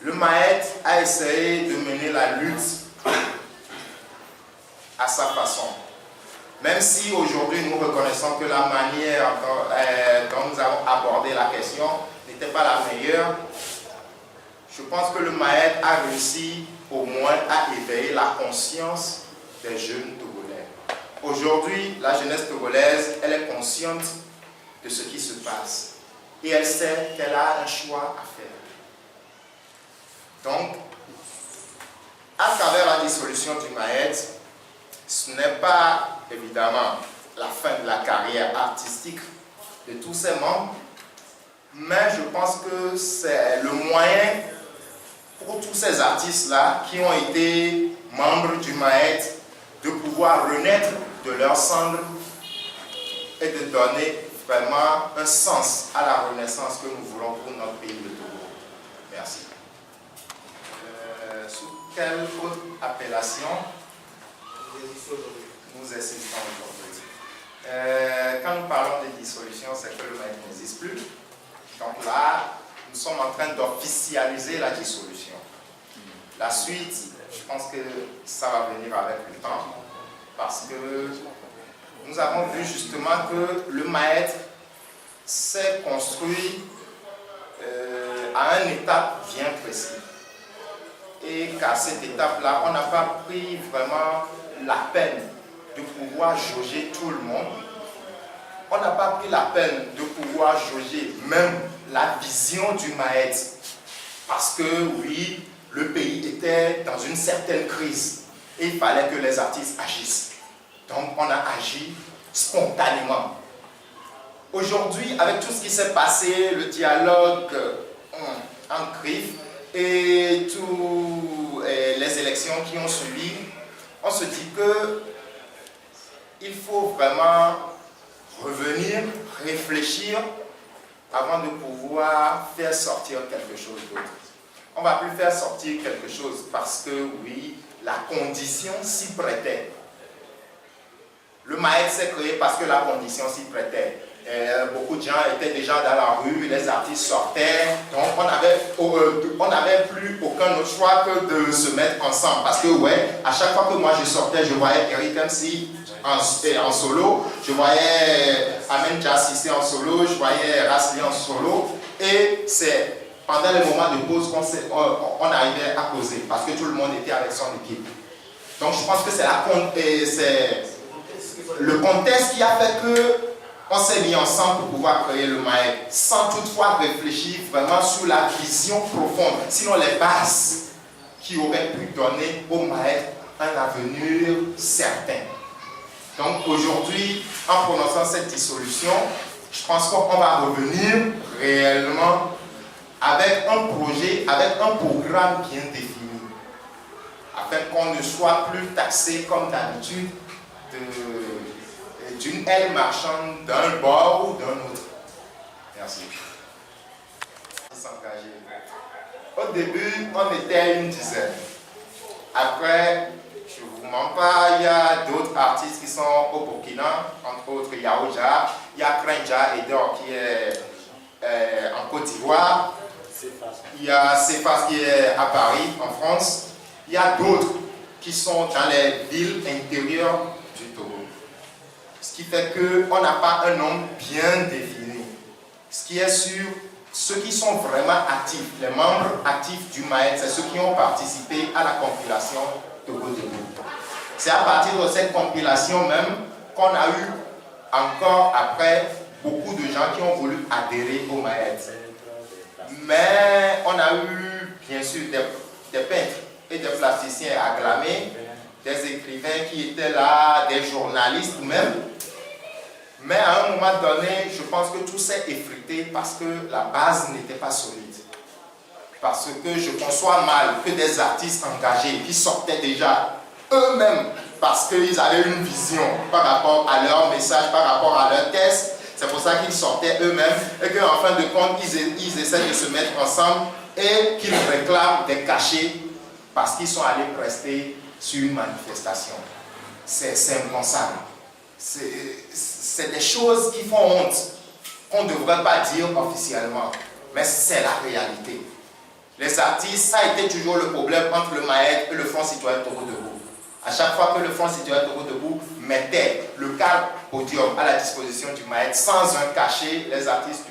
le Maët a essayé de mener la lutte à sa façon. Même si aujourd'hui nous reconnaissons que la manière dont nous avons abordé la question n'était pas la meilleure, je pense que le Maët a réussi au moins à éveiller la conscience des jeunes Togolais. Aujourd'hui, la jeunesse togolaise, elle est consciente de ce qui se passe et elle sait qu'elle a un choix à faire. Donc, à travers la dissolution du Maët, ce n'est pas évidemment la fin de la carrière artistique de tous ses membres, mais je pense que c'est le moyen pour tous ces artistes-là qui ont été membres du Maët de pouvoir renaître de leurs cendres et de donner vraiment un sens à la renaissance que nous voulons pour notre pays de Togo. Merci. Sous quelle autre appellation nous assistons aujourd'hui? Quand nous parlons de dissolution, c'est que le Maët n'existe plus. Donc là, nous sommes en train d'officialiser la dissolution. La suite, je pense que ça va venir avec le temps, parce que nous avons vu justement que le Maët s'est construit à une étape bien précise. Et qu'à cette étape-là, on n'a pas pris vraiment la peine de pouvoir jauger tout le monde. On n'a pas pris la peine de pouvoir jauger même la vision du Maët. Parce que oui, le pays était dans une certaine crise et il fallait que les artistes agissent. Donc on a agi spontanément. Aujourd'hui, avec tout ce qui s'est passé, le dialogue en griffe et toutes les élections qui ont suivi, on se dit que il faut vraiment revenir, réfléchir avant de pouvoir faire sortir quelque chose d'autre. On ne va plus faire sortir quelque chose parce que oui, la condition s'y prêtait. Le Maët s'est créé parce que la condition s'y prêtait. Beaucoup de gens étaient déjà dans la rue, les artistes sortaient, donc on n'avait plus aucun autre choix que de se mettre ensemble. Parce que ouais, à chaque fois que moi je sortais, je voyais Eric MC en solo, je voyais Amen Jassissé en solo, je voyais Rasli en solo, et c'est pendant les moments de pause qu'on arrivait à causer, parce que tout le monde était avec son équipe. Donc je pense que c'est le contexte qui a fait que on s'est mis ensemble pour pouvoir créer le Maët, sans toutefois réfléchir vraiment sur la vision profonde, sinon les bases qui auraient pu donner au Maët un avenir certain. Donc aujourd'hui, en prononçant cette dissolution, je pense qu'on va revenir réellement avec un projet, avec un programme bien défini, afin qu'on ne soit plus taxé comme d'habitude d'une aile marchande d'un bord ou d'un autre. Merci. Au début, on était une dizaine. Après, je ne vous mens pas, il y a d'autres artistes qui sont au Burkina, entre autres, il y a Oja, il y a Krenja Edor qui est en Côte d'Ivoire, il y a Cefas qui est à Paris, en France, il y a d'autres qui sont dans les villes intérieures du Togo. Ce qui fait qu'on n'a pas un nombre bien défini. Ce qui est sûr, ceux qui sont vraiment actifs, les membres actifs du Maët, c'est ceux qui ont participé à la compilation Togo-Togo. C'est à partir de cette compilation même qu'on a eu encore après beaucoup de gens qui ont voulu adhérer au Maët. Mais on a eu bien sûr des peintres et des plasticiens acclamés, des écrivains qui étaient là, des journalistes même. Mais à un moment donné, je pense que tout s'est effrité parce que la base n'était pas solide. Parce que je conçois mal que des artistes engagés qui sortaient déjà eux-mêmes parce qu'ils avaient une vision par rapport à leur message, par rapport à leur texte. C'est pour ça qu'ils sortaient eux-mêmes et qu'en fin de compte, ils essaient de se mettre ensemble et qu'ils réclament des cachets parce qu'ils sont allés prester sur une manifestation. C'est impensable. C'est des choses qui font honte, qu'on ne devrait pas dire officiellement, mais c'est la réalité. Les artistes, ça a été toujours le problème entre le MAED et le Front citoyen Togo Debout. À chaque fois que le Front citoyen Togo Debout mettait le cadre podium à la disposition du MAED sans un cachet, les artistes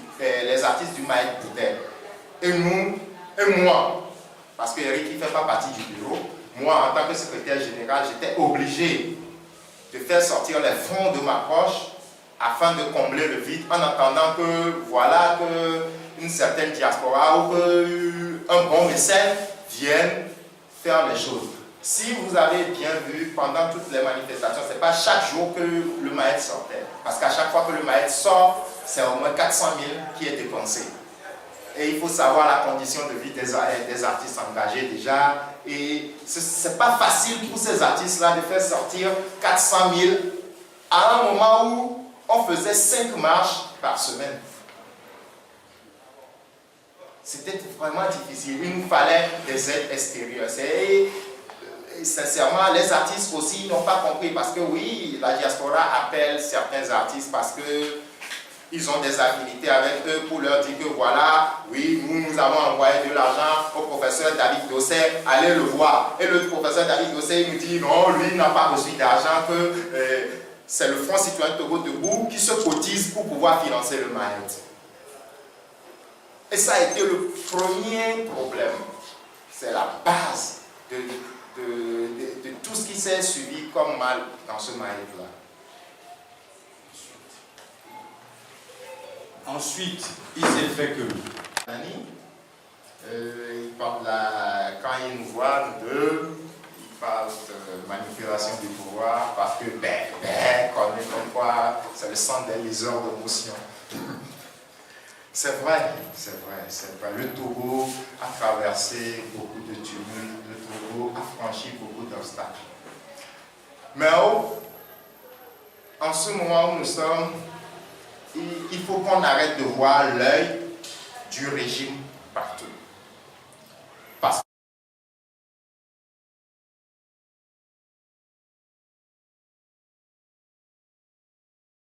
du MAED pouvaient. Et nous, et moi, parce que Eric ne fait pas partie du bureau, moi en tant que secrétaire général, j'étais obligé de faire sortir les fonds de ma poche afin de combler le vide en attendant que, voilà, qu'une certaine diaspora ou qu'un bon mécène vienne faire les choses. Si vous avez bien vu pendant toutes les manifestations, ce n'est pas chaque jour que le MAED sortait. Parce qu'à chaque fois que le MAED sort, c'est au moins 400 000 qui est dépensé. Et il faut savoir la condition de vie des artistes engagés déjà. Et ce n'est pas facile pour ces artistes-là de faire sortir 400 000 à un moment où on faisait 5 marches par semaine. C'était vraiment difficile. Il nous fallait des aides extérieures. Et sincèrement, les artistes aussi n'ont pas compris parce que oui, la diaspora appelle certains artistes parce que ils ont des affinités avec eux pour leur dire que voilà, oui, nous avons envoyé de l'argent au professeur David Dossé, allez le voir. Et le professeur David Dossé il nous dit non, lui il n'a pas reçu d'argent, que c'est le Front citoyen Togo Debout qui se cotise pour pouvoir financer le MAED. Et ça a été le premier problème. C'est la base de tout ce qui s'est suivi comme mal dans ce MAED-là. Ensuite, il s'est fait que... Quand il nous voit, nous deux, il parle de manipulation du pouvoir parce que, qu'on est comme quoi, c'est le sang des liseurs d'émotion. C'est vrai, c'est vrai, c'est vrai. Le Togo a traversé beaucoup de tumultes, le Togo a franchi beaucoup d'obstacles. Mais en ce moment où nous sommes, il faut qu'on arrête de voir l'œil du régime partout.